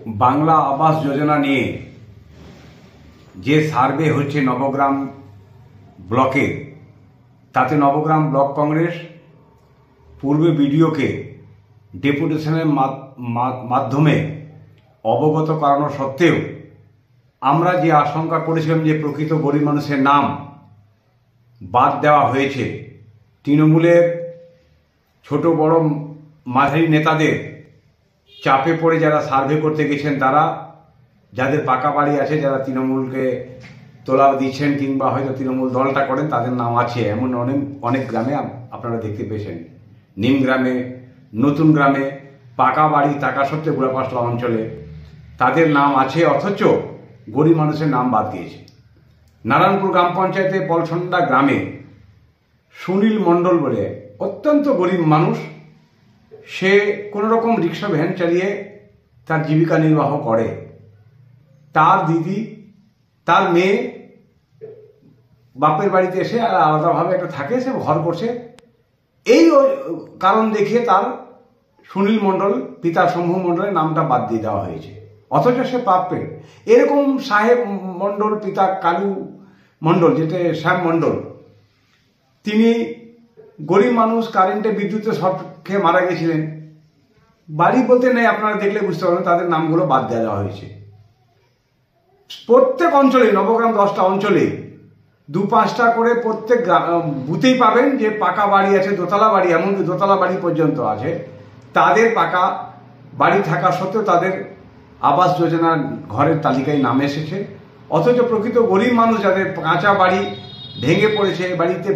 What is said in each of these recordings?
বাংলা আবাস যোজনা নিয়ে যে সার্ভে হচ্ছে নবগ্রাম ব্লকে, তাতে নবগ্রাম ব্লক কংগ্রেস পূর্বে বিডিওকে ডেপুটেশনের মাধ্যমে অবগত করানো সত্ত্বেও আমরা যে আশঙ্কা করেছিলাম যে প্রকৃত গরিব মানুষের নাম বাদ দেওয়া হয়েছে, তৃণমূলের ছোট বড় মাঝারি নেতাদের চাপে পড়ে যারা সার্ভে করতে গেছেন, তারা যাদের পাকা বাড়ি আছে, যারা তৃণমূলকে তোলা দিচ্ছেন কিংবা হয়তো তৃণমূল দলটা করেন, তাদের নাম আছে। এমন অনেক গ্রামে আপনারা দেখতে পেয়েছেন, নিম গ্রামে, নতুন গ্রামে পাকা বাড়ি থাকা সত্ত্বেও গুড়াপাশলা অঞ্চলে তাদের নাম আছে, অথচ গরিব মানুষের নাম বাদ দিয়েছে। নারায়ণপুর গ্রাম পঞ্চায়েতে পলসন্ডা গ্রামে সুনীল মণ্ডল বলে অত্যন্ত গরিব মানুষ, সে কোনো রকম রিক্সা ভ্যান চালিয়ে তার জীবিকা নির্বাহ করে। তার দিদি, তার মেয়ে বাপের বাড়িতে এসে আলাদাভাবে একটা থাকে, সে ঘর করছে। এই কারণ দেখিয়ে তার সুনীল মণ্ডল, পিতা শম্ভু মণ্ডলের নামটা বাদ দিয়ে দেওয়া হয়েছে, অথচ সে প্রাপ্যের। এরকম সাহেব মণ্ডল, পিতা কালু মণ্ডল, যেটা শ্যাম মণ্ডল, তিনি গরিব মানুষ, কারেন্টে বিদ্যুতের শর্ট খেয়ে মারা গেছিলেন। বাড়ি বলতে নেই, আপনারা দেখলে বুঝতে পারবেন, তাদের নামগুলো বাদ দেওয়া হয়েছে। প্রত্যেক অঞ্চলে, নবগ্রাম 10টা অঞ্চলে 2-5টা করে প্রত্যেক বুথেই পাবেন যে পাকা বাড়ি আছে, দোতলা বাড়ি, এমনকি দোতলা বাড়ি পর্যন্ত আছে। তাদের পাকা বাড়ি থাকা সত্ত্বেও তাদের আবাস যোজনার ঘরের তালিকায় নাম এসেছে, অথচ প্রকৃত গরিব মানুষ যাদের কাঁচা বাড়ি ভেঙে পড়েছে, বাড়িতে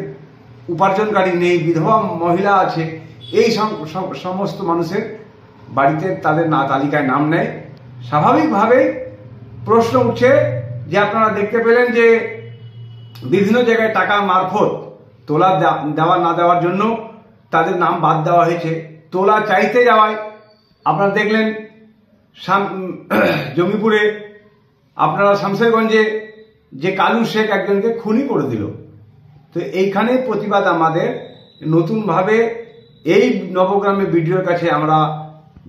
উপার্জনকারী নেই, বিধবা মহিলা আছে, এই সমস্ত মানুষের বাড়িতে তাদের তালিকায় নাম নেয়। স্বাভাবিকভাবে প্রশ্ন উঠছে যে আপনারা দেখতে পেলেন যে বিভিন্ন জায়গায় টাকা মারফত তোলা দেওয়া না দেওয়ার জন্য তাদের নাম বাদ দেওয়া হয়েছে। তোলা চাইতে যাওয়ায় আপনারা দেখলেন জমিপুরে, আপনারা শামশেরগঞ্জে যে কালু শেখ একজনকে খুনি করে দিল। তো এইখানে প্রতিবাদ আমাদের নতুনভাবে এই নবগ্রামে ভিডিওর কাছে আমরা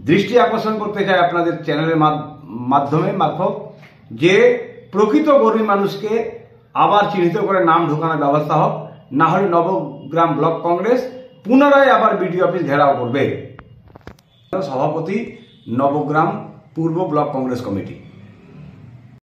দৃষ্টি আকর্ষণ করতে চাই আপনাদের চ্যানেলের মারফত, যে প্রকৃত গরিব মানুষকে আবার চিহ্নিত করে নাম ঢোকানোর ব্যবস্থা হোক, না হলে নবগ্রাম ব্লক কংগ্রেস পুনরায় আবার বিডিও অফিস ঘেরাও করবে। সভাপতি, নবগ্রাম পূর্ব ব্লক কংগ্রেস কমিটি।